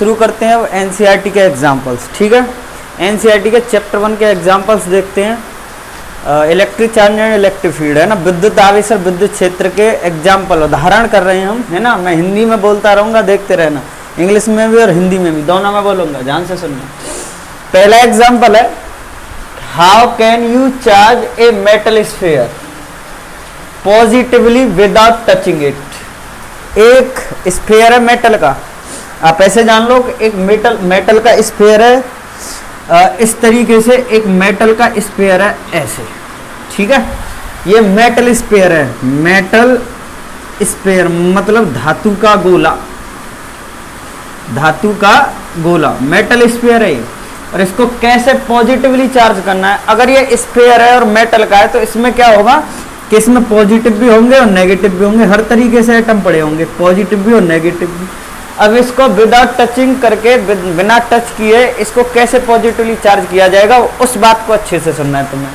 शुरू करते हैं एनसीईआरटी के एग्जाम्पल्स। ठीक है, एनसीईआरटी के चैप्टर 1 के एग्जाम्पल्स देखते हैं। Electric charge and electric field है ना, विद्युत आवेश और विद्युत क्षेत्र के एग्जाम्पल उदाहरण कर रहे हैं हम, है ना। मैं हिंदी में बोलता रहूँगा, देखते रहना, इंग्लिश में भी और हिंदी में भी, दोनों में बोलूँगा, ध्यान से सुनना। पहला एग्जाम्पल है, how can you charge a metal sphere positively without touching it. एक स्फीयर है मेटल का, आप ऐसे जान लो कि एक मेटल का स्फीयर है, इस तरीके से एक मेटल का स्फीयर है ऐसे, ठीक है। ये मेटल स्फीयर है, मेटल स्फीयर मतलब धातु का गोला, धातु का गोला मेटल स्फीयर है। और इसको कैसे पॉजिटिवली चार्ज करना है, अगर ये स्फीयर है और मेटल का है तो इसमें क्या होगा कि इसमें पॉजिटिव भी होंगे और नेगेटिव भी होंगे, हर तरीके से एटम पड़े होंगे, पॉजिटिव भी और नेगेटिव भी। अब इसको विदाउट टचिंग करके, बिना टच किए इसको कैसे पॉजिटिवली चार्ज किया जाएगा, उस बात को अच्छे से सुनना है तुम्हें।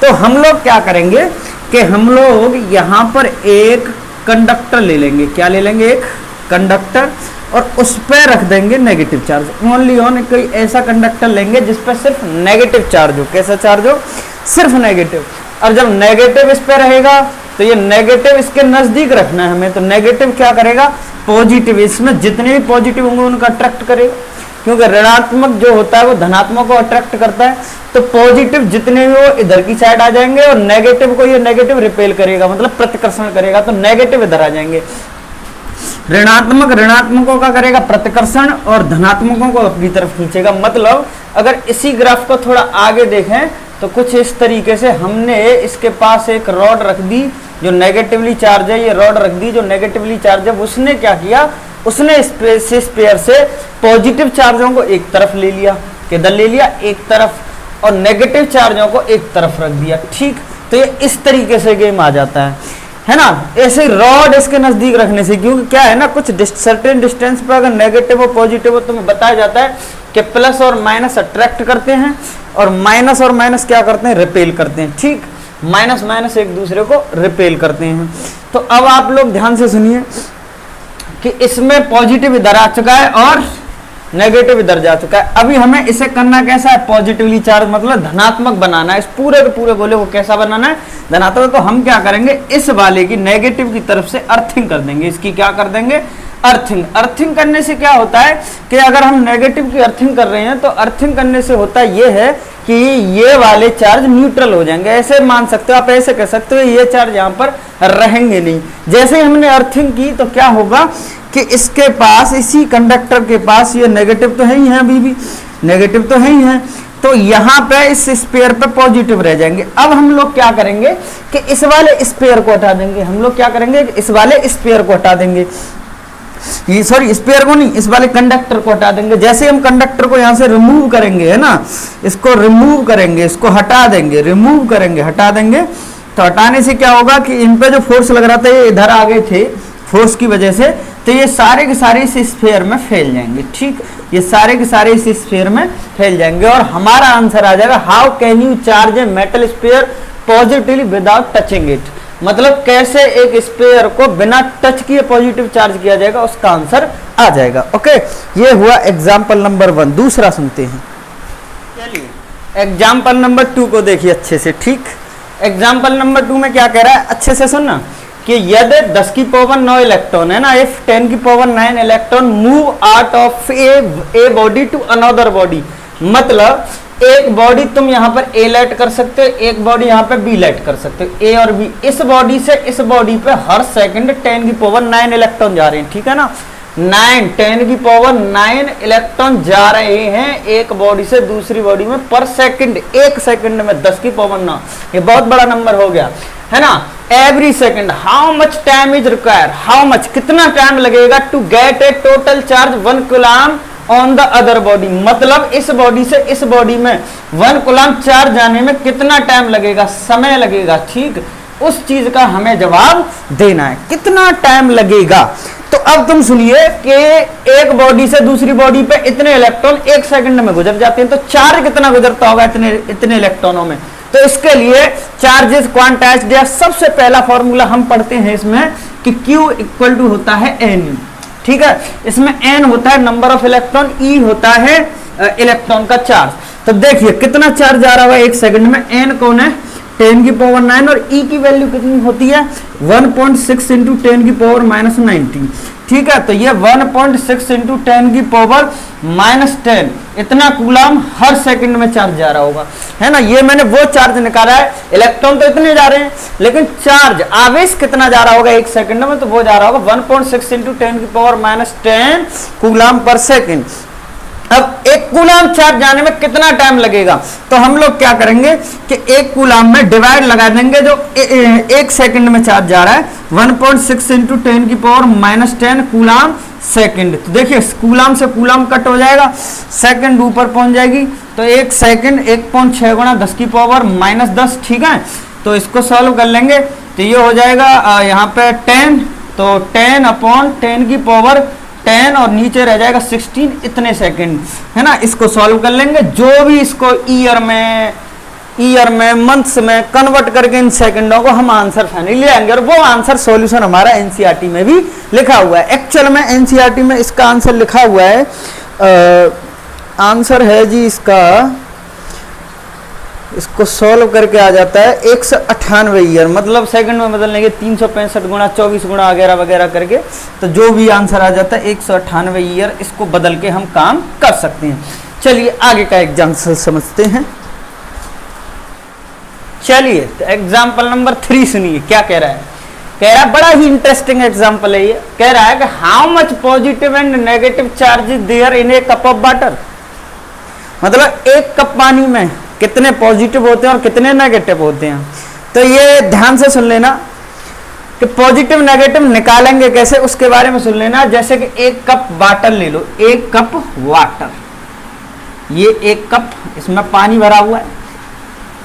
तो हम लोग क्या करेंगे कि हम लोग यहाँ पर एक कंडक्टर ले लेंगे, क्या ले लेंगे, एक कंडक्टर, और उस पर रख देंगे नेगेटिव चार्ज, ओनली ऑन कोई ऐसा कंडक्टर लेंगे जिस पर सिर्फ नेगेटिव चार्ज हो। कैसा चार्ज हो, सिर्फ नेगेटिव। और जब नेगेटिव इस पे रहेगा तो ये नेगेटिव इसके नजदीक रखना है हमें, तो नेगेटिव क्या करेगा, पॉजिटिव, इसमें जितने भी पॉजिटिव होंगे उनको अट्रैक्ट करेगा, क्योंकि ऋणात्मक जो होता है वो धनात्मक को अट्रैक्ट करता है। तो पॉजिटिव जितने भी वो इधर की साइड आ जाएंगे और नेगेटिव को ये नेगेटिव रिपेल करेगा, मतलब प्रतिकर्षण करेगा, तो नेगेटिव इधर आ जाएंगे। ऋणात्मक ऋणात्मकों का करेगा प्रतिकर्षण और धनात्मकों को अपनी तरफ खींचेगा। मतलब अगर इसी ग्राफ को थोड़ा आगे देखें तो कुछ इस तरीके से हमने इसके पास एक रॉड रख दी जो नेगेटिवली चार्ज है, ये रॉड रख दी जो नेगेटिवली चार्ज है। उसने क्या किया, उसने स्पेयर से पॉजिटिव चार्जों को एक तरफ ले लिया, किधर ले लिया, एक तरफ, और नेगेटिव चार्जों को एक तरफ रख दिया। ठीक, तो ये इस तरीके से गेम आ जाता है ना। ऐसे रॉड इसके नजदीक रखने से, क्योंकि क्या है ना, कुछ सर्टेन डिस्टेंस पर अगर नेगेटिव और पॉजिटिव हो, तुम्हें बताया जाता है कि प्लस और माइनस अट्रैक्ट करते हैं और माइनस और माइनस क्या करते हैं, रिपेल करते हैं। ठीक, माइनस माइनस एक दूसरे को रिपेल करते हैं। तो अब आप लोग ध्यान से सुनिए कि इसमें पॉजिटिव इधर आ चुका है और नेगेटिव इधर जा चुका है। अभी हमें इसे करना कैसा है, पॉजिटिवली चार्ज मतलब धनात्मक बनाना है। इस पूरे के पूरे गोले को कैसा बनाना है, धनात्मक। तो हम क्या करेंगे, इस वाले की नेगेटिव की तरफ से अर्थिंग कर देंगे, इसकी क्या कर देंगे, अर्थिंग। अर्थिंग करने से क्या होता है कि अगर हम नेगेटिव की अर्थिंग कर रहे हैं तो अर्थिंग करने से होता ये है कि ये वाले चार्ज न्यूट्रल हो जाएंगे। ऐसे मान सकते हो आप, ऐसे कह सकते हो ये चार्ज यहाँ पर रहेंगे नहीं। जैसे ही हमने अर्थिंग की तो क्या होगा कि इसके पास, इसी कंडक्टर के पास, ये नेगेटिव तो है ही है, अभी भी नेगेटिव तो है ही है, तो यहाँ पे इस स्पेयर पे पॉजिटिव रह जाएंगे। अब हम लोग क्या करेंगे कि इस वाले स्पेयर को हटा देंगे। हम लोग क्या करेंगे, इस वाले स्पेयर को हटा देंगे, ये सॉरी स्पेयर को नहीं, इस वाले कंडक्टर को हटा देंगे। जैसे हम कंडक्टर को यहाँ से रिमूव करेंगे, है ना, इसको रिमूव करेंगे, इसको हटा देंगे, रिमूव करेंगे, हटा देंगे, तो हटाने से क्या होगा कि इन पे जो फोर्स लग रहा था ये इधर आ गए थे फोर्स की वजह से, तो ये सारे के सारे इस स्फीयर में फैल जाएंगे। ठीक, ये सारे के सारे इस स्फीयर में फैल जाएंगे और हमारा आंसर आ जाएगा, how can you charge a metal sphere positively without touching it. मतलब कैसे एक स्फीयर को बिना टच किए पॉजिटिव चार्ज किया जाएगा, उसका आंसर आ जाएगा। ओके, ये हुआ एग्जाम्पल नंबर 1। दूसरा सुनते हैं, चलिए एग्जाम्पल नंबर 2 को देखिए अच्छे से। ठीक, एग्जाम्पल नंबर 2 में क्या कह रहा है, अच्छे से सुनना कि यदि 10 की पावर 9 इलेक्ट्रॉन है ना, इफ 10 की power 9 electron move out of a body to another body. मतलब एक बॉडी तुम यहाँ पर ए लाइट कर सकते हो, एक बॉडी यहाँ पे बी लाइट कर सकते हो, ए और बी। इस बॉडी से इस बॉडी पे हर सेकंड 10 की पावर 9 इलेक्ट्रॉन जा रहे हैं। ठीक है ना, 10 की पावर 9 इलेक्ट्रॉन जा रहे हैं एक बॉडी से दूसरी बॉडी में पर सेकंड। एक सेकंड में 10 की पावर 9, ये बहुत बड़ा नंबर हो गया, है ना। Every second how much time is require, how much कितना टाइम लगेगा to get a total charge 1 coulomb on the other body. मतलब इस बॉडी से इस बॉडी में 1 कूलम चार्ज जाने में कितना टाइम लगेगा, समय लगेगा। ठीक, उस चीज का हमें जवाब देना है, कितना टाइम लगेगा। तो अब तुम सुनिए कि एक बॉडी से दूसरी बॉडी पे इतने इलेक्ट्रॉन एक सेकंड में गुजर जाते हैं, तो चार्ज कितना गुजरता होगा इतने इलेक्ट्रॉनों में। तो इसके लिए चार्जेस क्वांटाइज्ड या सबसे पहला फॉर्मूला हम पढ़ते हैं इसमें कि Q इक्वल टू होता है NU। ठीक है, इसमें n होता है नंबर ऑफ इलेक्ट्रॉन, e होता है इलेक्ट्रॉन का चार्ज। तो देखिए कितना चार्ज आ रहा है एक सेकंड में, n कौन है 10 की पावर 9 और e की वैल्यू कितनी होती है 1.6 इंटू 10 की पावर माइनस 19। ठीक है, तो ये 1.6 इंटू 10 की पावर माइनस 10 इतना कूलाम हर सेकंड में चार्ज जा रहा होगा, है ना। ये मैंने वो चार्ज निकाला है, इलेक्ट्रॉन तो इतने जा रहे हैं लेकिन चार्ज आवेश कितना जा रहा होगा एक सेकंड में, तो वो जा रहा होगा 1.6 इंटू 10 की पावर माइनस 10 कूलाम पर सेकंड। अब एक कूलाम चार्ज जाने में कितना टाइम लगेगा, तो हम लोग क्या करेंगे कि एक कूलाम में डिवाइड लगा देंगे, जो एक सेकंड में चार्ज जा रहा है 1.6 इंटू 10 की पावर माइनस 10 कूलाम सेकंड। तो देखिए कूलाम से कूलाम कट हो जाएगा, सेकंड ऊपर पहुंच जाएगी, तो एक सेकंड 1.6 गुणा 10 की पावर माइनस 10। ठीक है, तो इसको सॉल्व कर लेंगे तो ये हो जाएगा यहाँ पे 10, तो 10 अपॉन 10 की पावर 10 और नीचे रह जाएगा 16 इतने सेकंड, है ना। इसको सॉल्व कर लेंगे, जो भी इसको ईयर में मंथ्स में कन्वर्ट करके इन सेकंडों को हम आंसर फाइनली ले आएंगे, और वो आंसर सॉल्यूशन हमारा एनसीईआरटी में भी लिखा हुआ है। एक्चुअल में एनसीईआरटी में इसका आंसर लिखा हुआ है, आंसर है जी इसका, इसको सॉल्व करके आ जाता है 198 ईयर, मतलब सेकंड में बदलने के 365 गुणा 24 गुणा वगैरह वगैरह करके, तो जो भी आंसर आ जाता है 198 ईयर, इसको बदल के हम काम कर सकते हैं। चलिए आगे का एग्जाम्पल समझते हैं। चलिए तो एग्जाम्पल नंबर 3 सुनिए क्या कह रहा है। कह रहा है बड़ा ही इंटरेस्टिंग एग्जाम्पल है ये, कह रहा है कि how much positive and negative charge is there in a cup of water, मतलब एक कप पानी में कितने पॉजिटिव होते हैं और कितने नेगेटिव होते हैं। तो ये ध्यान से सुन लेना कि पॉजिटिव नेगेटिव निकालेंगे कैसे, उसके बारे में सुन लेना। जैसे कि एक कप वाटर ले लो, एक कप वाटर, ये एक कप इसमें पानी भरा हुआ है,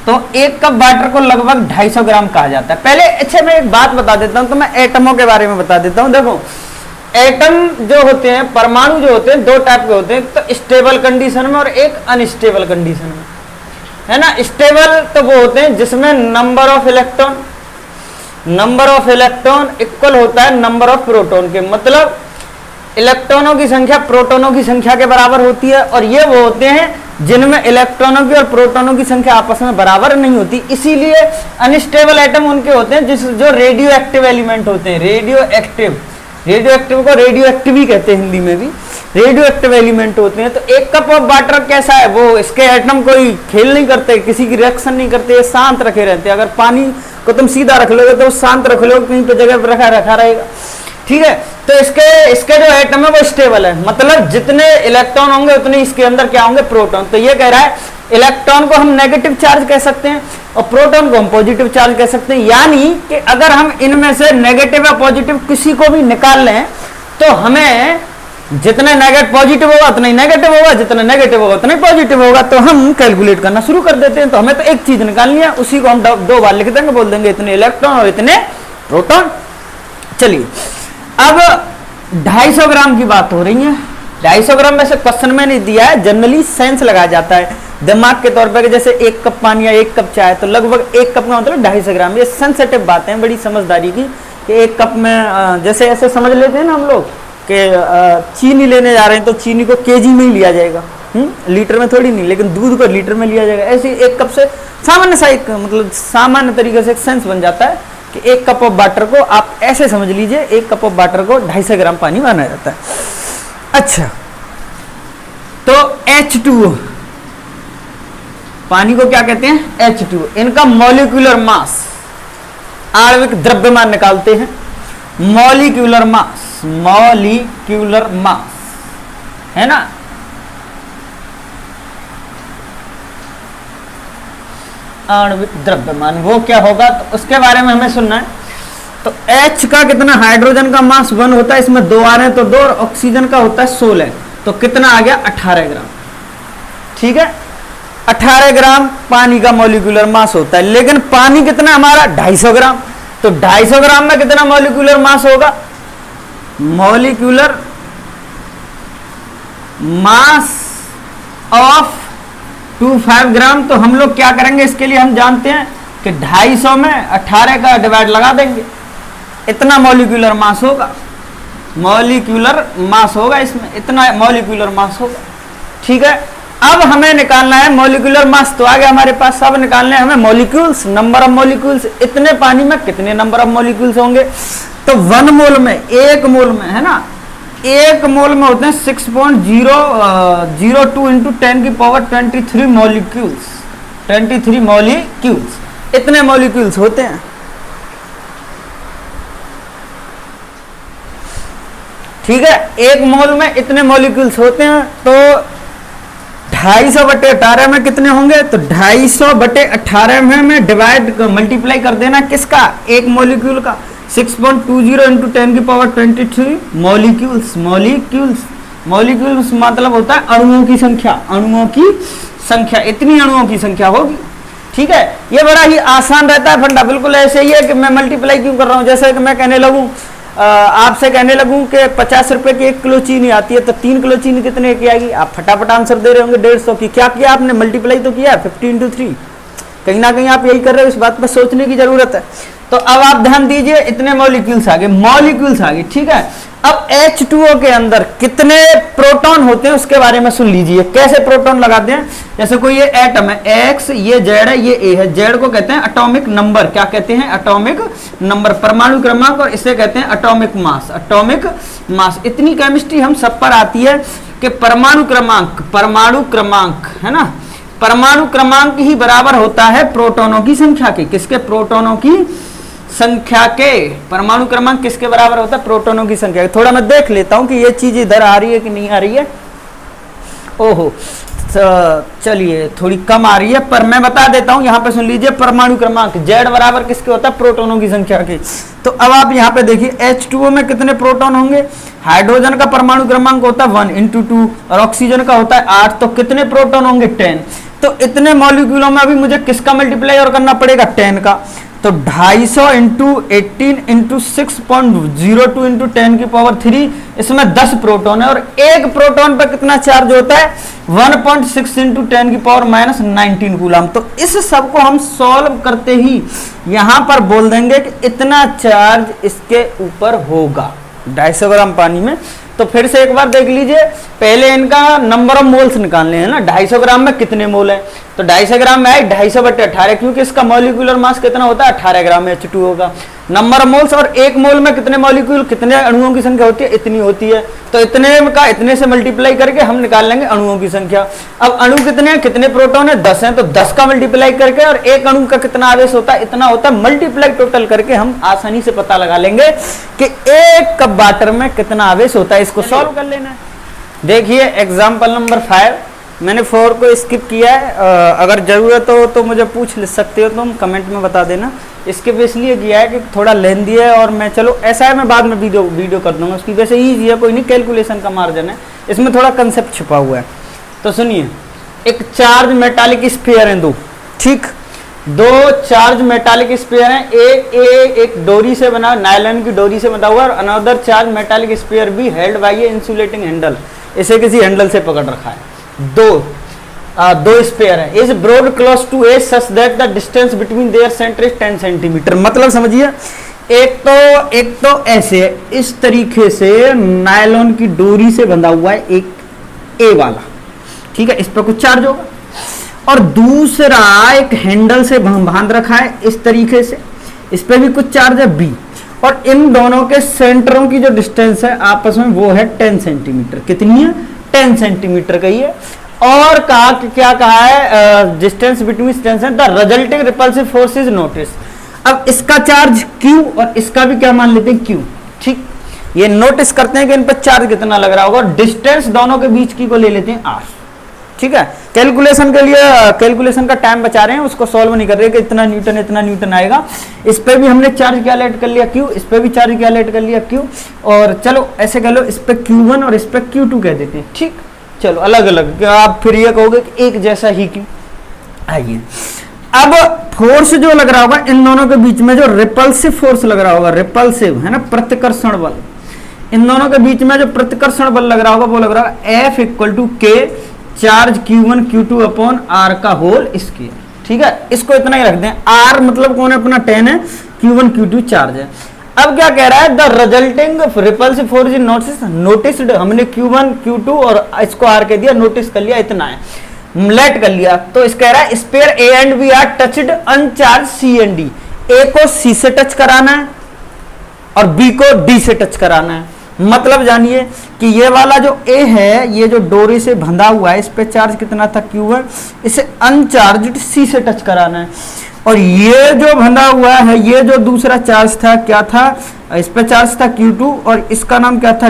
तो एक कप वाटर को लगभग 250 ग्राम कहा जाता है। पहले अच्छा मैं एक बात बता देता हूं, तो मैं एटमों के बारे में बता देता हूं। देखो एटम जो होते हैं, परमाणु जो होते हैं, दो टाइप के होते हैं, तो स्टेबल कंडीशन में और एक अनस्टेबल कंडीशन में, है ना। स्टेबल तो वो होते हैं जिसमें नंबर ऑफ इलेक्ट्रॉन इक्वल होता है नंबर ऑफ प्रोटॉन के, मतलब इलेक्ट्रॉनों की संख्या प्रोटॉनों की संख्या के बराबर होती है, और ये वो होते हैं जिनमें इलेक्ट्रॉनों की और प्रोटॉनों की संख्या आपस में बराबर नहीं होती। इसीलिए अनस्टेबल एटम उनके होते हैं जो रेडियो एक्टिव एलिमेंट होते हैं, रेडियो एक्टिव को रेडियो एक्टिव ही कहते हैं हिंदी में भी, रेडियो एक्टिव एलिमेंट होते हैं। तो एक कप ऑफ वाटर कैसा है, वो इसके एटम कोई खेल नहीं करते, किसी की रिएक्शन नहीं करते, शांत रखे रहते हैं। अगर पानी को तुम सीधा रख लोगे तो शांत रख लोगे, कहीं पे जगह पर रखा रहेगा। ठीक है, तो इसके जो एटम है वो स्टेबल है, मतलब जितने इलेक्ट्रॉन होंगे उतने इसके अंदर क्या होंगे, प्रोटॉन। तो ये कह रहा है इलेक्ट्रॉन को हम नेगेटिव चार्ज कह सकते हैं और प्रोटॉन को हम पॉजिटिव चार्ज कह सकते हैं। यानी कि अगर हम इनमें से नेगेटिव या पॉजिटिव किसी को भी निकाल लें तो हमें जितने पॉजिटिव होगा उतना ही नेगेटिव होगा, जितना नेगेटिव होगा उतना ही पॉजिटिव होगा। तो हम कैलकुलेट करना शुरू कर देते हैं। तो हमें तो एक चीज निकालनी है, उसी को हम दो बार लिख देंगे, बोल देंगे इतने इलेक्ट्रॉन और इतने प्रोटॉन। चलिए अब 250 ग्राम की बात हो रही है। 250 ग्राम वैसे क्वेश्चन में नहीं दिया है, जनरली सेंस लगाया जाता है दिमाग के तौर पर, जैसे एक कप पानी या एक कप चाय, तो लगभग एक कप का मतलब 250 ग्राम। ये सेंसिटिव बातें हैं, बड़ी समझदारी की, कि एक कप में जैसे ऐसे समझ लेते हैं ना हम लोग कि चीनी लेने जा रहे हैं तो चीनी को केजी में ही लिया जाएगा, लीटर में थोड़ी नहीं, लेकिन दूध को लीटर में लिया जाएगा। ऐसे एक कप से सामान्य सा एक मतलब सामान्य तरीके से एक सेंस बन जाता है कि एक कप ऑफ वाटर को आप ऐसे समझ लीजिए, एक कप ऑफ वाटर को 250 ग्राम पानी माना जाता है। अच्छा, तो H2O, पानी को क्या कहते हैं, H2O। इनका मॉलिक्यूलर मास, आणविक द्रव्यमान निकालते हैं, मॉलिक्यूलर मास है ना। आणविक द्रव्यमान वो क्या होगा, तो उसके बारे में हमें सुनना है। तो H का कितना, हाइड्रोजन का मास 1 होता है, इसमें 2 आ रहे हैं तो 2, और ऑक्सीजन का होता है 16, तो कितना आ गया 18 ग्राम। ठीक है, 18 ग्राम पानी का मॉलिक्यूलर मास होता है। लेकिन पानी कितना हमारा 250 ग्राम, तो 250 ग्राम में कितना मॉलिक्यूलर मास होगा, मॉलिक्यूलर मास ऑफ 25 ग्राम। तो हम लोग क्या करेंगे, इसके लिए हम जानते हैं कि 250 में 18 का डिवाइड लगा देंगे, इतना मॉलिक्यूलर मास होगा। मॉलिक्यूलर मास होगा, इसमें इतना मॉलिक्यूलर मास होगा। ठीक है, अब हमें निकालना है मॉलिक्यूलर मास, तो आ गया हमारे पास। सब निकालने हैं हमें मॉलिक्यूल्स, नंबर ऑफ मॉलिक्यूल्स, इतने पानी में कितने नंबर ऑफ मॉलिक्यूल्स होंगे। तो 1 मोल में, 1 मोल में है ना, 1 मोल में होते हैं 6.002 इंटू 10 की पावर 23 मॉलिक्यूल्स, 23 मॉलिक्यूल्स, इतने मॉलिक्यूल्स होते हैं। ठीक है, 1 मोल में इतने मॉलिक्यूल्स होते हैं। तो 250/18 में कितने होंगे, तो 250/18 में डिवाइड मल्टीप्लाई कर देना किसका, 1 मॉलिक्यूल का, 6.20 इंटू 10 की पावर 23 मॉलिक्यूल्स। मॉलिक्यूल्स, मॉलिक्यूल्स मतलब होता है अणुओं की संख्या, अणुओं की संख्या, इतनी अणुओं की संख्या होगी। ठीक है, ये बड़ा ही आसान रहता है फंडा, बिल्कुल ऐसे ही है कि मैं मल्टीप्लाई क्यों कर रहा हूँ। जैसे कि मैं कहने लगूँ, आपसे कहने लगूं कि 50 रुपए की 1 किलो चीनी आती है, तो 3 किलो चीनी कितने की आएगी, आप फटाफट आंसर दे रहे होंगे 150 की। क्या किया आपने, मल्टीप्लाई तो किया 50 इंटू 3, कहीं ना कहीं आप यही कर रहे हो, इस बात पर सोचने की जरूरत है। तो अब आप ध्यान दीजिए, इतने मॉलिक्यूल्स आ गए, मॉलिक्यूल्स आ गए। ठीक है, अब H2O के अंदर कितने प्रोटॉन होते हैं उसके बारे में सुन लीजिए, कैसे प्रोटॉन लगाते हैं। जैसे कोई ये एटम है X, ये Z है, ये A है, Z को कहते हैं एटॉमिक नंबर, क्या कहते हैं, एटॉमिक नंबर, परमाणु क्रमांक, और इसे कहते हैं एटॉमिक मास, एटॉमिक मास। इतनी केमिस्ट्री हम सब पर आती है कि परमाणु क्रमांक, परमाणु क्रमांक है ना, परमाणु क्रमांक ही बराबर होता है प्रोटॉनों की संख्या के, किसके, प्रोटॉनों की संख्या के। परमाणु क्रमांक किसके बराबर होता है, प्रोटॉनों की संख्या के। थोड़ा मैं देख लेता हूं कि ये चीज इधर आ रही है कि नहीं आ रही है। ओहो, चलिए थोड़ी कम आ रही है, पर मैं बता देता हूं, यहाँ पे सुन लीजिए, परमाणु क्रमांक Z बराबर किसके होता है, प्रोटॉनों की संख्या के। तो अब आप यहाँ पे देखिए H2O में कितने प्रोटॉन होंगे, हाइड्रोजन का परमाणु क्रमांक होता है 1 इंटू 2 और ऑक्सीजन का होता है 8, तो कितने प्रोटॉन होंगे 10। तो इतने मॉलिक्यूलों में अभी मुझे किसका मल्टीप्लाई और करना पड़ेगा, 10 का। तो 250 इंटू 18 इंटू 6.02 इंटू 10 की पावर 3, इसमें 10 प्रोटॉन है, और एक प्रोटॉन पर कितना चार्ज होता है, 1.6 इंटू 10 की पावर -19 कूलम। तो इस सब को हम सॉल्व करते ही यहां पर बोल देंगे कि इतना चार्ज इसके ऊपर होगा 250 ग्राम पानी में। तो फिर से एक बार देख लीजिए, पहले इनका नंबर ऑफ मोल्स निकालने हैं ना, 250 ग्राम में कितने मोल है, तो 250 ग्राम में है 250/18, क्योंकि इसका मॉलिक्यूलर मास कितना होता है, 18 ग्राम H2O का। नंबर ऑफ मोल्स, और 1 मोल में कितने मॉलिक्यूल, कितने अणुओं की संख्या होती है, इतनी होती है। तो इतने का इतने से मल्टीप्लाई करके हम निकाल लेंगे अणुओं की संख्या। अब अणु कितने हैं, कितने प्रोटॉन है, 10 हैं, तो 10 का मल्टीप्लाई करके, और एक अणु का कितना आवेश होता है, इतना होता है, मल्टीप्लाई टोटल करके हम आसानी से पता लगा लेंगे कि 1 कप वाटर में कितना आवेश होता है। इसको सॉल्व कर लेना है। देखिए एग्जाम्पल नंबर 5, मैंने 4 को स्किप किया है, अगर ज़रूरत हो तो मुझे पूछ सकते हो, तुम कमेंट में बता देना। स्किप इसलिए किया है कि थोड़ा लेंदी है, और मैं चलो ऐसा है, मैं बाद में वीडियो कर दूंगा उसकी, वैसे ईजी है, कोई नहीं, कैलकुलेशन का मार्जिन है, इसमें थोड़ा कंसेप्ट छुपा हुआ है। तो सुनिए, एक चार्ज मेटालिक स्फीयर है 2, ठीक, 2 चार्ज मेटालिक स्फीयर हैं, एक डोरी से बना, नायलॉन की डोरी से बना हुआ, और अनदर चार्ज मेटालिक स्फीयर भी held by A insulating handle, इसे किसी हैंडल से पकड़ रखा है। दो स्फीयर है, is brought close to as such that the distance between their center is 10 centimetre. मतलब समझिए, एक तो ऐसे है, इस तरीके से नायलॉन की डोरी से बंधा हुआ है एक ए वाला, ठीक है, इस पर कुछ चार्ज होगा, और दूसरा एक हैंडल से बांध रखा है इस तरीके से, इस पे भी कुछ चार्ज है बी, और इन दोनों के सेंटरों की जो डिस्टेंस है आपस में वो है 10 सेंटीमीटर। कितनी है, 10 सेंटीमीटर का ही है। और कहा कि क्या कहा है, distance between the resulting repulsive force is notice. अब इसका चार्ज Q और इसका भी क्या मान लेते हैं Q, ठीक, ये नोटिस करते हैं कि इन पर चार्ज कितना लग रहा होगा, और डिस्टेंस दोनों के बीच की को ले लेते हैं R, ठीक है। कैलकुलेशन के लिए, कैलकुलेशन का टाइम बचा रहे हैं, उसको सॉल्व नहीं कर रहे कि इतना न्यूटन आएगा। इस पे भी हमने चार्ज कैलकुलेट कर लिया Q, इस पे भी चार्ज कैलकुलेट कर लिया Q, और चलो ऐसे कह लो, इस पे Q1 और इस पे Q2 कह देते हैं, ठीक। चलो अलग अलग, आप फिर ये कहोगे कि एक जैसा ही क्यों। आइए, अब फोर्स जो लग रहा होगा इन दोनों के बीच में, जो रिपल्सिव फोर्स लग रहा होगा, रिपल्सिव है ना, प्रतिकर्षण बल, इन दोनों के बीच में जो प्रतिकर्षण बल लग रहा होगा वो लग रहा है F = K charge Q1 Q2 upon R का होल स्क्वायर, ठीक है। इसको इतना ही रख दें, R मतलब कौन है, अपना 10 है, Q1 Q2 चार्ज है। अब क्या कह रहा है, the resulting repulsive force is noticed, हमने Q1 Q2 और इसको R के दिया, नोटिस कर लिया, इतना है, लेट कर लिया। तो इस कह रहा है sphere A and B are touched uncharged C and D, A को C से टच कराना है और B को D से टच कराना है। मतलब जानिए कि ये वाला जो A है, ये जो डोरी से बंधा हुआ है, इस पे चार्ज कितना था Q1, इसे अनचार्ज्ड C से टच कराना है। और ये जो बंधा हुआ है, ये जो दूसरा चार्ज था, क्या था, इस पे चार्ज था Q2 और इसका नाम क्या था,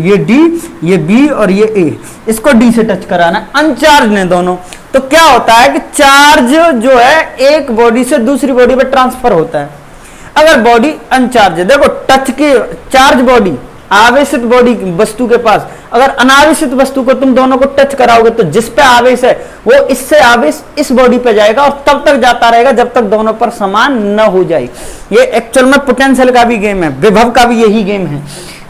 ये D, ये B और ये A, इसको D से टच कराना है, अनचार्ज ने दोनों। तो क्या होता है कि चार्ज जो है एक बॉडी से दूसरी बॉडी पे ट्रांसफर होता है। अगर बॉडी अनचार्ज है, देखो टच की चार्ज बॉडी, आवेशित बॉडी वस्तु के पास, अगर अनावेशित वस्तु को तुम दोनों को टच कराओगे तो जिस पे आवेश है वो इससे आवेश इस बॉडी पे जाएगा और तब तक जाता रहेगा जब तक दोनों पर समान न हो जाए। ये एक्चुअल में पोटेंशियल का भी गेम है, विभव का भी यही गेम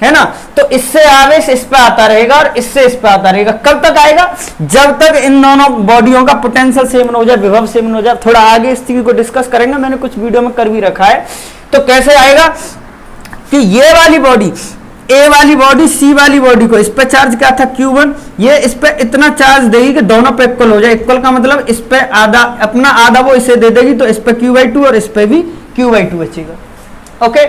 है ना। तो इससे आवेश इस पे आता रहेगा और इससे इस पे आता रहेगा। कब तक आएगा, जब तक इन दोनों बॉडियों का पोटेंशियल सेम हो जाए, विभव सेम हो जाए। थोड़ा आगे इस चीज को डिस्कस करेंगे, मैंने कुछ वीडियो में कर भी रखा है। तो कैसे आएगा कि ये वाली बॉडी, ए वाली बॉडी C वाली बॉडी को, इस पे चार्ज क्या था Q1, ये इस पे इतना चार्ज देगी कि दोनों पे इक्वल हो जाए। इक्वल का मतलब इस पे आधा, अपना आधा वो इसे दे देगी, तो इस पे Q/2 और इस पे भी Q/2 बचेगा। ओके,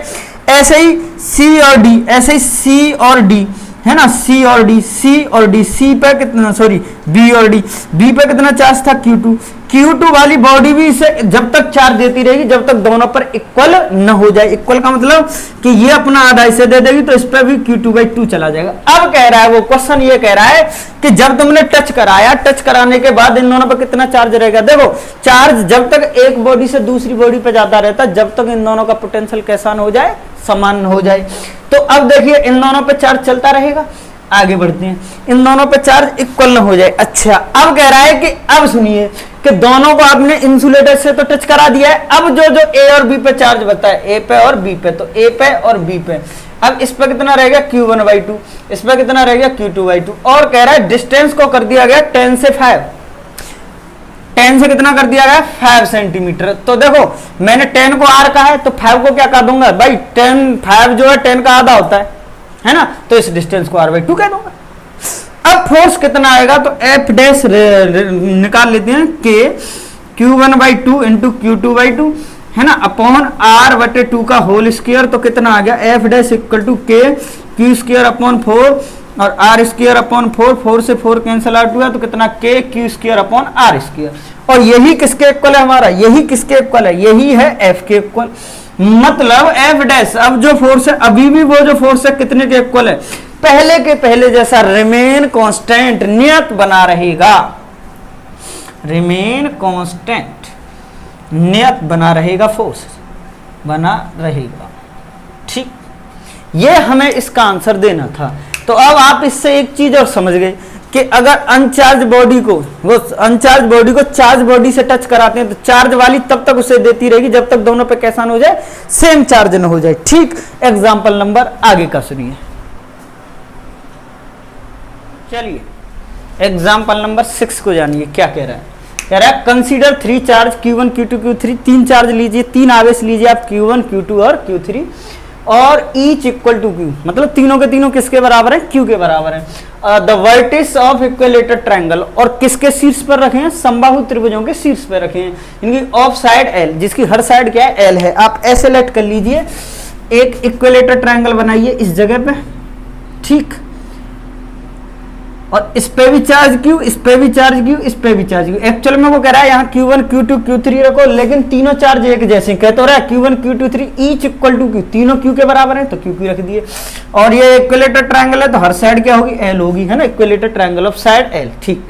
ऐसे ही C और D, ऐसे ही C और D है ना, C और D, C और D, C पे कितना, सॉरी B और D, B पे कितना चार्ज था Q2, Q2 वाली बॉडी भी इसे जब तक चार्ज देती रहेगी जब तक दोनों पर इक्वल न हो जाए। इक्वल का मतलब कि ये अपना आधा इसे दे देगी तो इस पर भी Q2/2 चला जाएगा। अब कह रहा है वो क्वेश्चन, ये कह रहा है कि जब तुमने टच कराया, टच कराने के बाद इन दोनों पर कितना चार्ज रहेगा। देखो चार्ज जब तक एक बॉडी से दूसरी बॉडी पे जाता रहता है, जब तक इन दोनों का पोटेंशियल कैसा न हो जाए, समान हो जाए। तो अब देखिए इन दोनों पे चार्ज चलता रहेगा। आगे बढ़ते हैं, इन दोनों पे चार्ज इक्वल न हो जाए। अच्छा, अब कह रहा है कि अब सुनिए कि दोनों को आपने इंसुलेटर से तो टच करा दिया है, अब जो जो A और B पे चार्ज बता है, A पे और B पे, तो A पे और B पे, अब इस पे कितना रहेगा Q1/2, इस पे कितना रहेगा Q2/2। और कह रहा है डिस्टेंस को कर दिया गया 10 से 5, 10 से कितना कर दिया गया 5 सेंटीमीटर। तो देखो मैंने 10 को R कहा है तो 5 को क्या कर दूंगा भाई, 5 जो है 10 का आधा होता है ना, तो इस डिस्टेंस को R/2 कह दूंगा। अब फोर्स कितना आएगा, तो F डैश निकाल लेते हैं कि Q1/2 इंटू Q2/2 है ना, अपॉन R/2 का होल स्क्वायर। तो कितना आ गया, F dash equal to K Q² upon 4 और R² अपॉन 4, 4 से 4 कैंसिल आउट हुआ तो कितना K Q² अपॉन R²। और यही किसके इक्वल है हमारा, यही किसके इक्वल है, यही है F के इक्वल। मतलब F डैश, अब जो फोर्स है, अभी भी वो जो फोर्स है कितने के इक्वल है, पहले के पहले जैसा रिमेन कांस्टेंट, नियत बना रहेगा, रिमेन कांस्टेंट, नियत बना रहेगा, फोर्स बना रहेगा। ठीक, ये हमें इसका आंसर देना था। तो अब आप इससे एक चीज और समझ गए कि अगर अनचार्ज बॉडी को, वो अनचार्ज बॉडी को चार्ज बॉडी से टच कराते हैं तो चार्ज वाली तब तक उसे देती रहेगी जब तक दोनों पे कैसा न हो जाए, सेम चार्ज न हो जाए। ठीक, एग्जांपल नंबर आगे का सुनिए। चलिए एग्जांपल नंबर 6 को जानिए क्या कह रहा है। कह रहा है consider 3 charge Q1 Q2 Q3, 3 charge लीजिए, 3 आवेश लीजिए आप Q1 Q2 और Q3, और ईच इक्वल टू Q, मतलब तीनों के तीनों किसके बराबर है, Q के बराबर है। The vertices of equilateral triangle, और किसके शीर्ष पर रखे हैं, समबाहु त्रिभुजों के शीर्ष पर रखे हैं, इनकी ऑफ साइड L, जिसकी हर साइड क्या है, L है। आप ऐसे लेट कर लीजिए, एक इक्विलेटर ट्रायंगल बनाइए इस जगह पे, ठीक, और इस पे भी चार्ज Q, इस पे भी चार्ज Q, इस पे भी चार्ज Q। एक्चुअल में वो कह रहा है यहाँ Q1 Q2 Q3 रखो, लेकिन तीनों चार्ज एक जैसे कह तो रहा है Q1 Q2 3 each equal to Q, तीनों Q के बराबर है तो QQ रख दिए। और ये इक्विलेटर ट्रायंगल है तो हर साइड क्या होगी, L होगी, है ना, equilateral triangle of side L। ठीक,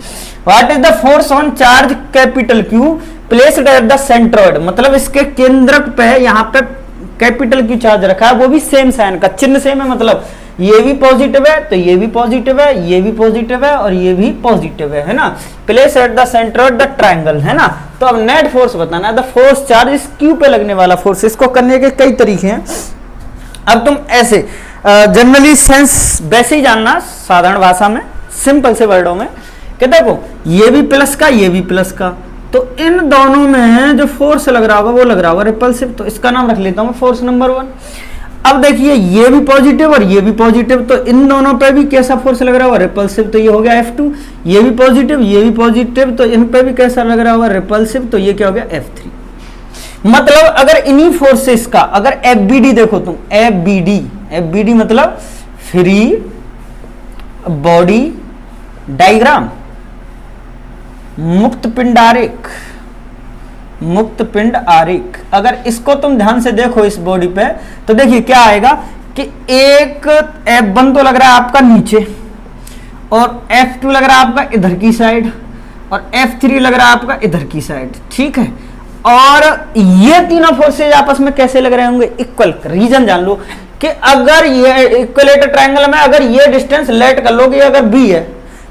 what is the force on charge capital Q placed at the centroid, मतलब इसके केंद्रक पे यहाँ पे कैपिटल Q चार्ज रखा है, वो भी सेम साइन का, चिन्ह सेम है, मतलब ये भी पॉजिटिव है तो ये भी पॉजिटिव है, ये भी पॉजिटिव है और ये भी पॉजिटिव है ना। Place at the centre of the triangle, है ना। तो अब नेट फोर्स बताना है, द फोर्स चार्ज इस Q पे लगने वाला फोर्स। इसको करने के कई तरीके हैं। अब तुम ऐसे जनरली सेंस वैसे ही जानना, साधारण भाषा में, सिंपल से वर्डों में, कि देखो ये भी प्लस का, ये भी प्लस का, तो इन दोनों में जो फोर्स लग रहा होगा वो लग रहा होगा रिपल्सिव, तो इसका नाम रख लेता हूं फोर्स नंबर 1। अब देखिए ये भी पॉजिटिव और ये भी पॉजिटिव, तो इन दोनों पे भी कैसा फोर्स लग रहा होगा, रिपल्सिव, तो ये हो गया F2। ये भी पॉजिटिव, तो इन पे भी कैसा लग रहा होगा, रिपल्सिव, तो ये क्या हो गया, F3। मतलब अगर इन्हीं फोर्सेस का अगर FBD देखो तुम, FBD मतलब फ्री बॉडी डायग्राम, मुक्त पिंड आरेख, अगर इसको तुम ध्यान से देखो इस बॉडी पे, तो देखिए क्या आएगा कि एक F1 तो लग रहा है आपका नीचे, और F2 लग रहा है आपका इधर की साइड, और F3 लग रहा है आपका इधर की साइड, ठीक है। और ये तीनों फोर्सेज आपस में कैसे लग रहे होंगे, इक्वल। रीजन जान लो कि अगर ये इक्वलेटर ट्रायंगल में अगर ये डिस्टेंस लेट कर लो कि अगर B है,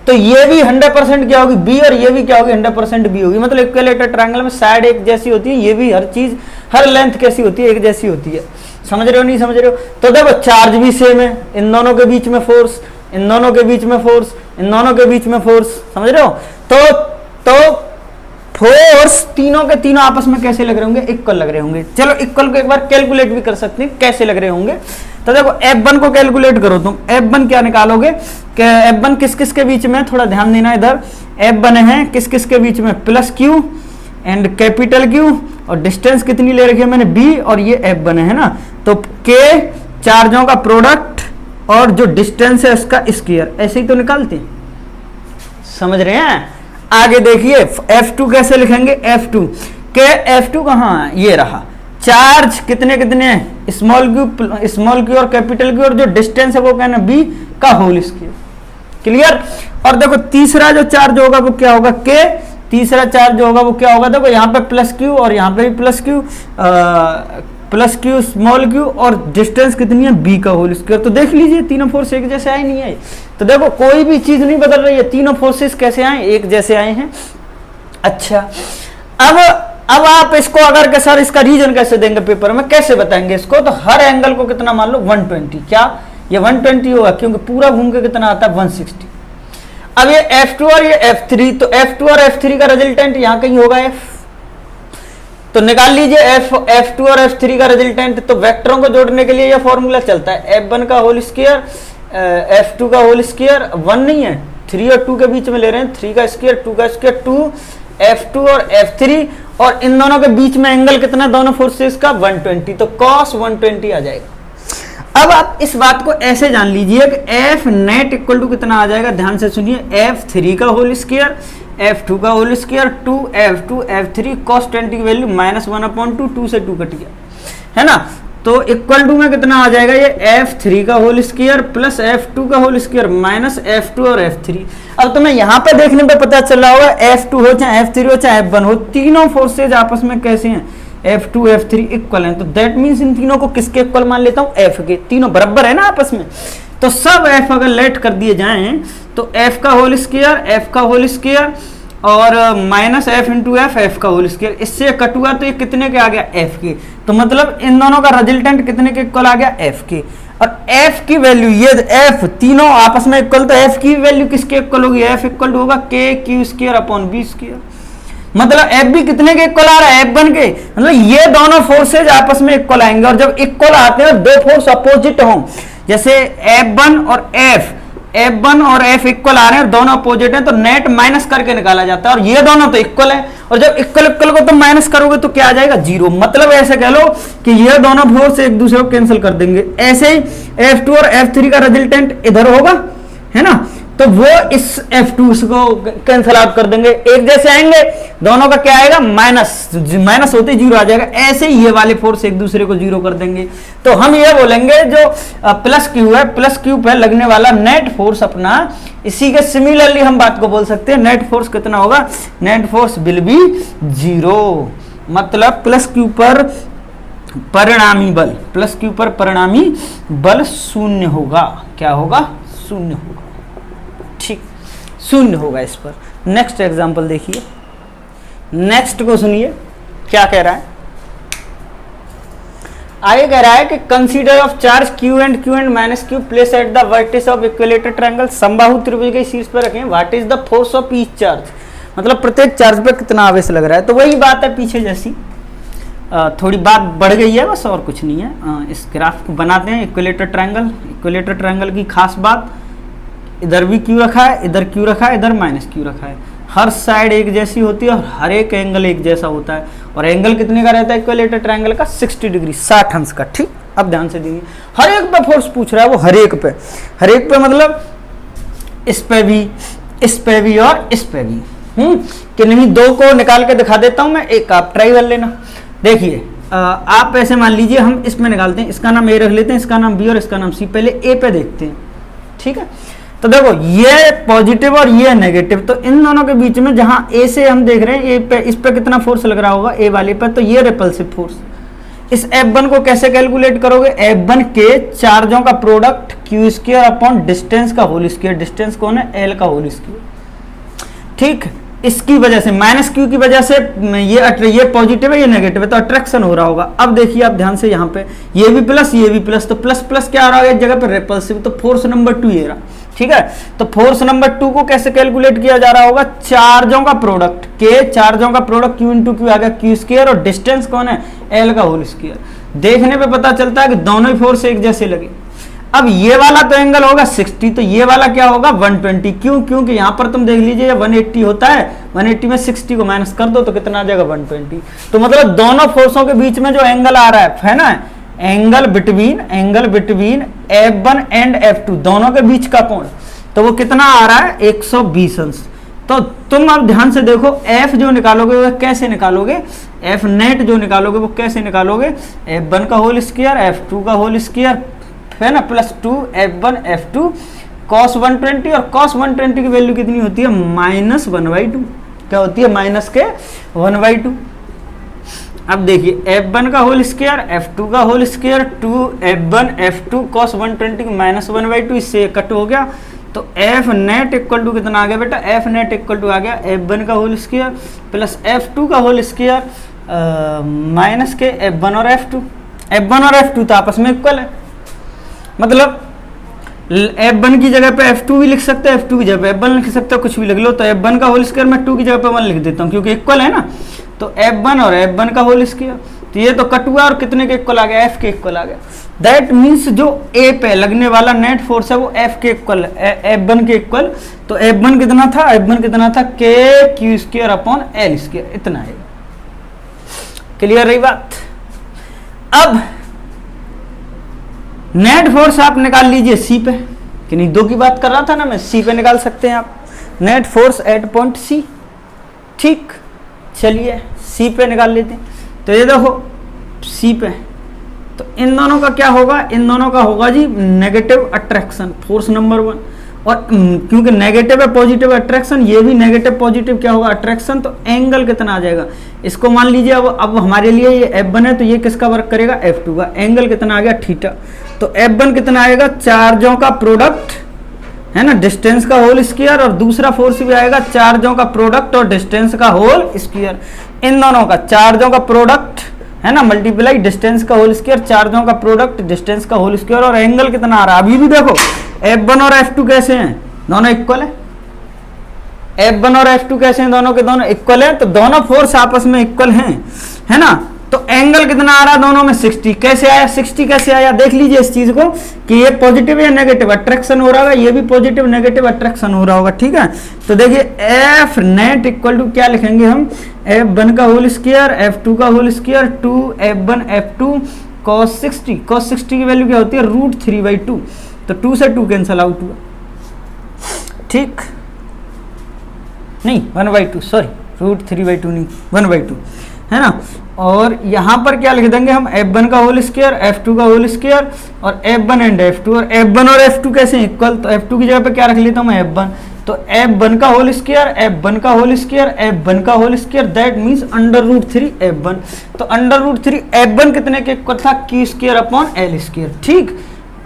तो ये भी 100% क्या होगी, B, और ये भी क्या होगी, 100% B होगी। मतलब इक्वलेटर ट्रायंगल में साइड एक जैसी होती है, ये भी हर चीज, हर लेंथ कैसी होती है, एक जैसी होती है। समझ रहे हो, नहीं समझ रहे हो? तो देखो चार्ज भी सेम है, इन दोनों के बीच में फोर्स, इन दोनों के बीच में फोर्स, इन दोनों के बीच में फोर्स, समझ रहे हो? तो फोर्स तीनों के तीनों आपस में कैसे लग रहे होंगे, इक्वल लग रहे होंगे। चलो इक्वल को एक बार कैलकुलेट भी कर सकते हैं कैसे लग रहे होंगे। तो देखो F1 को कैलकुलेट करो तुम, F1 क्या निकालोगे कि F1 किस किस के बीच में, थोड़ा ध्यान देना इधर, F1 है किस किस के बीच में, plus Q and capital Q, और डिस्टेंस कितनी ले रखी है मैंने, B, और ये F1 है ना, तो K चार्जों का प्रोडक्ट और जो डिस्टेंस है उसका स्क्वायर, ऐसे ही तो निकालते हैं। समझ रहे हैं? आगे देखिए F2 कैसे लिखेंगे, F2 के F2 कहाँ है, ये रहा, चार्ज कितने कितने, स्मॉल क्यू और कैपिटल क्यू, और जो डिस्टेंस है वो क्या है, B का होल स्क्वायर। क्लियर? और देखो तीसरा जो चार्ज होगा वो क्या होगा, K, तीसरा चार्ज होगा वो क्या होगा, देखो यहाँ पे प्लस Q और यहाँ पे भी प्लस Q स्मॉल Q, और डिस्टेंस कितनी है, B का होल स्क्वायर। तो देख लीजिए तीनों फोर्स एक जैसे आए नहीं आए, तो देखो कोई भी चीज नहीं बदल रही है, तीनों फोर्सेस कैसे आए, एक जैसे आए हैं। अच्छा, अब आप इसको अगर के सर इसका रीजन कैसे देंगे पेपर में, कैसे बताएंगे इसको, तो हर एंगल को कितना मान लो 120, क्या ये 120 होगा, क्योंकि पूरा घूम के कितना आता है 160। अब ये F2 और ये F3, तो F2 और F3 का रिजल्टेंट यहाँ कहीं होगा F, तो निकाल लीजिए F2 और F3 का रिजल्टेंट। तो वेक्टरों को जोड़ने के लिए यह फॉर्मूला चलता है, F1 का होल स्क्वायर F2 का होल स्क्वायर, 1 नहीं है, 3 और 2 के बीच में ले रहे हैं, 3 का स्क्वायर 2 का स्क्वायर 2, F2 और F3, और इन दोनों के बीच में एंगल कितना है दोनों फोर्सेस का, 120, तो cos 120 आ जाएगा। अब आप इस बात को ऐसे जान लीजिए कि F नेट इक्वल टू कितना आ जाएगा, ध्यान से सुनिए, F3 का होल स्क्वायर, F2 का whole square, 2F2 F3 cos 20 की वैल्यू -1/2, 2 से 2 कट गया, है ना, तो इक्वल टू में कितना आ जाएगा, ये F3 का होल स्क्वायर प्लस F2 का होल स्क्वायर माइनस F2 और F3। अब तुम्हें यहाँ पे देखने पे पता चल रहा होगा F2 हो चाहे F3 हो चाहे F1 हो, तीनों फोर्सेज आपस में कैसे हैं, F2 F3 इक्वल हैं। तो दैट मीन्स इन तीनों को किसके इक्वल मान लेता हूँ, F के, तीनों बराबर है ना आपस में। तो सब F अगर लेट कर दिए जाएं तो F का होल स्क्वायर और माइनस F इंटू F का होल स्क्वायर, इससे कट हुआ तो ये कितने के आ गया, F के। तो मतलब इन दोनों का रिजल्टेंट कितने के इक्वल आ गया, F के। और F की वैल्यू, ये F तीनों आपस में इक्वल, तो F की वैल्यू किसके इक्वल होगी, F इक्वल होगा KQ square upon B square. मतलब F भी कितने के इक्वल आ रहा है, F1 के। मतलब ये दोनों फोर्सेज आपस में इक्वल आएंगे, और जब इक्वल आते हैं दो फोर्स अपोजिट हों, जैसे F1 और F इक्वल आ रहे हैं, दोनों अपोजिट हैं, तो नेट माइनस करके निकाला जाता है, और ये दोनों तो इक्वल है, और जब इक्वल को तुम माइनस करोगे तो क्या आ जाएगा, 0। मतलब ऐसे कह लो कि ये दोनों फोर्स एक दूसरे को कैंसिल कर देंगे। ऐसे ही F2 और F3 का रिजल्टेंट इधर होगा, है ना, तो वो इस F2 को कैंसिल आउट कर देंगे, एक जैसे आएंगे, दोनों का क्या आएगा, माइनस होते 0 आ जाएगा। ऐसे ही ये वाले फोर्स एक दूसरे को 0 कर देंगे। तो हम ये बोलेंगे जो प्लस क्यू है, प्लस क्यू पे लगने वाला नेट फोर्स अपना, इसी के सिमिलरली हम बात को बोल सकते हैं, नेट फोर्स कितना होगा, नेट फोर्स विल बी 0। मतलब प्लस क्यू पर परिणामी बल, प्लस क्यू पर परिणामी बल 0 होगा। क्या होगा, 0 होगा, ठीक, 0 होगा इस पर। नेक्स्ट एग्जांपल देखिए, नेक्स्ट को सुनिए क्या कह रहा है। आगे कह रहा है कि consider of charge Q and minus Q place at the vertices of equilateral triangle, समबाहु त्रिभुज के शीर्ष पर रखें, what is the force of each charge. मतलब प्रत्येक चार्ज पर कितना आवेश लग रहा है। तो वही बात है पीछे जैसी, थोड़ी बात बढ़ गई है बस, और कुछ नहीं है। इस ग्राफ को बनाते हैं। इक्विलेटर ट्रायंगल, इक्विलेटर ट्रायंगल की खास बात, इधर भी क्यू रखा है, इधर क्यू रखा है, इधर माइनस क्यू रखा है। हर साइड एक जैसी होती है और हर एक एंगल एक जैसा होता है। और एंगल कितने का रहता है इक्विलेटर ट्रायंगल का? 60 डिग्री, 60 अंश का। ठीक, अब ध्यान से देखिए, हर एक पे फोर्स पूछ रहा है वो, हर एक पे, हर एक पे मतलब इस पे भी, इस पे भी और इस पे भी। कि नहीं, दो को निकाल के दिखा देता हूं मैं, एक आप ट्राई कर लेना। देखिए आप ऐसे मान लीजिए, हम इसमें निकालते हैं, इसका नाम ए रख लेते हैं, इसका नाम बी और इसका नाम सी। पहले ए पे देखते हैं, ठीक है। तो देखो ये पॉजिटिव और ये नेगेटिव, तो इन दोनों के बीच में जहां ए से हम देख रहे हैं, ए पे, इस पे कितना फोर्स लग रहा होगा? ए वाले पे, तो ये रिपल्सिव फोर्स। इस F1 को कैसे कैलकुलेट करोगे? F1 के चार्जों का product Q square upon distance का होल स्क्वायर। डिस्टेंस कौन है? L का होल स्क्वायर। ठीक, इसकी वजह से, माइनस क्यू की वजह से ये पॉजिटिव है, ये नेगेटिव है, तो अट्रैक्शन हो रहा होगा। अब देखिए आप ध्यान से, यहाँ पे ये भी प्लस, ये भी प्लस, तो प्लस प्लस क्या आ रहा है इस जगह पे? रिपल्सिव। तो फोर्स नंबर 2 ये रहा, ठीक है। तो फोर्स नंबर 2 को कैसे कैलकुलेट किया जा रहा होगा? चार्जों का प्रोडक्ट, के चार्जों का प्रोडक्ट क्यू इंटू क्यू आ गया, क्यू स्क्वायर, और डिस्टेंस कौन है? एल का होल स्क्वायर। देखने पे पता चलता है कि दोनों ही फोर्स एक जैसे लगे। अब ये वाला तो एंगल होगा 60, तो ये वाला क्या होगा? 120। क्यों? क्योंकि यहां पर तुम देख लीजिए 180 होता है, 180 में 60 को माइनस कर दो तो कितना आ जाएगा? 120। तो मतलब दोनों फोर्सों के बीच में जो एंगल आ रहा है ना, angle between F1 and F2, दोनों के बीच का कोण, तो वो कितना आ रहा है? 120 अंश। तो तुम अब ध्यान से देखो, F जो निकालोगे वो कैसे निकालोगे? F नेट जो निकालोगे वो कैसे निकालोगे? F1 का होल स्क्वायर, F2 का होल स्क्वायर, है ना, प्लस 2 F1 F2 cos 120, और cos 120 की वैल्यू कितनी होती है? -1/2। क्या होती है? माइनस के 1/2। अब देखिए F1 का होल स्क्वायर, F2 का whole square, 2 F1 F2 cos 120 की -1/2, इससे कट हो गया। तो F नेट इक्वल टू कितना आ गया बेटा? F नेट इक्वल टू आ गया F1 का होल स्क्वायर प्लस F2 का होल स्क्वायर माइनस के F1 और F2। F1 और F2 तो आपस में इक्वल है, मतलब F1 की जगह पे F2 भी लिख सकते हैं, F2 की जगह पे F1 लिख सकते हो, कुछ भी लिख लो। तो F1 का होल स्क्वायर मैं 2 की जगह पे 1 लिख देता हूँ, क्योंकि इक्वल है ना। तो F1 और F1 का होल स्क्वायर, तो ये तो कट हुआ और कितने के इक्वल आ गया? F के इक्वल आ गया। दैट मीन्स जो A पे लगने वाला नेट फोर्स है वो F के इक्वल, F1 के इक्वल। तो F1 कितना था? F1 कितना था? K Q square upon L square, इतना है। क्लियर रही बात? अब नेट फोर्स आप निकाल लीजिए सी पे, कि नहीं, दो की बात कर रहा था ना मैं, सी पे निकाल सकते हैं आप net force at point C. ठीक, चलिए सी पे निकाल लेते हैं। तो ये देखो सी पे, तो इन दोनों का क्या होगा? इन दोनों का होगा जी नेगेटिव अट्रैक्शन, फोर्स नंबर 1। और क्योंकि नेगेटिव है पॉजिटिव अट्रैक्शन, ये भी नेगेटिव पॉजिटिव क्या होगा? अट्रैक्शन। तो एंगल कितना आ जाएगा? इसको मान लीजिए अब हमारे लिए ये F1 है, तो ये किसका वर्क करेगा? F2 का। एंगल कितना आ गया? थीटा। तो F1 कितना आएगा? चार्जों का प्रोडक्ट, है ना, डिस्टेंस का होल स्क्वायर, और दूसरा फोर्स भी आएगा चार्जों का प्रोडक्ट और डिस्टेंस का होल स्क्वायर। इन दोनों का चार्जों का प्रोडक्ट, है ना, मल्टीप्लाई डिस्टेंस का होल स्क्वायर, चार्जों का प्रोडक्ट डिस्टेंस का होल स्क्वायर। और एंगल कितना आ रहा है? अभी भी देखो F1 और F2 कैसे हैं? दोनों इक्वल है। F1 और F2 कैसे हैं? दोनों के दोनों इक्वल है, तो दोनों फोर्स आपस में इक्वल हैं, है ना। तो एंगल कितना आ रहा है दोनों में? 60। कैसे आया 60? कैसे आया? देख लीजिए इस चीज को कि ये पॉजिटिव या नेगेटिव अट्रैक्शन हो रहा होगा, ये भी पॉजिटिव नेगेटिव अट्रैक्शन हो रहा होगा, ठीक है। तो देखिए F नेट इक्वल टू क्या लिखेंगे हम? F1 का होल स्क्वायर, F2 का whole square, 2 F1 F2 cos 60। cos 60 की वैल्यू क्या होती है? √3/2। तो 2 से 2 कैंसल आउट हुआ, ठीक, नहीं 1/2, सॉरी, √3/2 नहीं, 1/2, है ना। और यहाँ पर क्या लिख देंगे हम? F1 का होल स्क्वायर, F2 का होल स्क्वायर, और F1 एंड F2। और F1 और F2 कैसे इक्वल? तो F2 की जगह पे क्या रख लेता हूँ मैं? F1। तो F1 का होल स्क्वायर, F1 का होल स्क्वायर, F1 का whole square, that means √3 F1। तो √3 F1 कितने के इक्वल था? Q square upon L square, ठीक।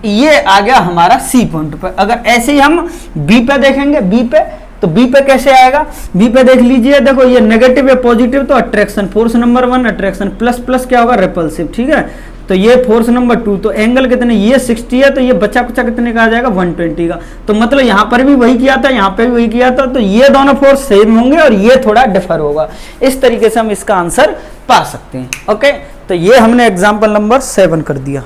ये आ गया हमारा सी पॉइंट पर। अगर ऐसे ही हम बी पे देखेंगे, बी पे, तो बी पे कैसे आएगा? बी पे देख लीजिए, देखो ये नेगेटिव है पॉजिटिव, तो attraction, force number 1 attraction, plus plus क्या होगा? रिपल्सिव, ठीक है। तो ये फोर्स नंबर 2, तो एंगल कितने? ये 60 है, तो ये बचा कुचा कितने का आ जाएगा? 120 का। तो मतलब यहाँ पर भी वही किया था, यहाँ पे भी वही किया था, तो ये दोनों फोर्स सेम होंगे और ये थोड़ा डिफर होगा। इस तरीके से हम इसका आंसर पा सकते हैं। ओके, तो ये हमने एग्जाम्पल नंबर 7 कर दिया।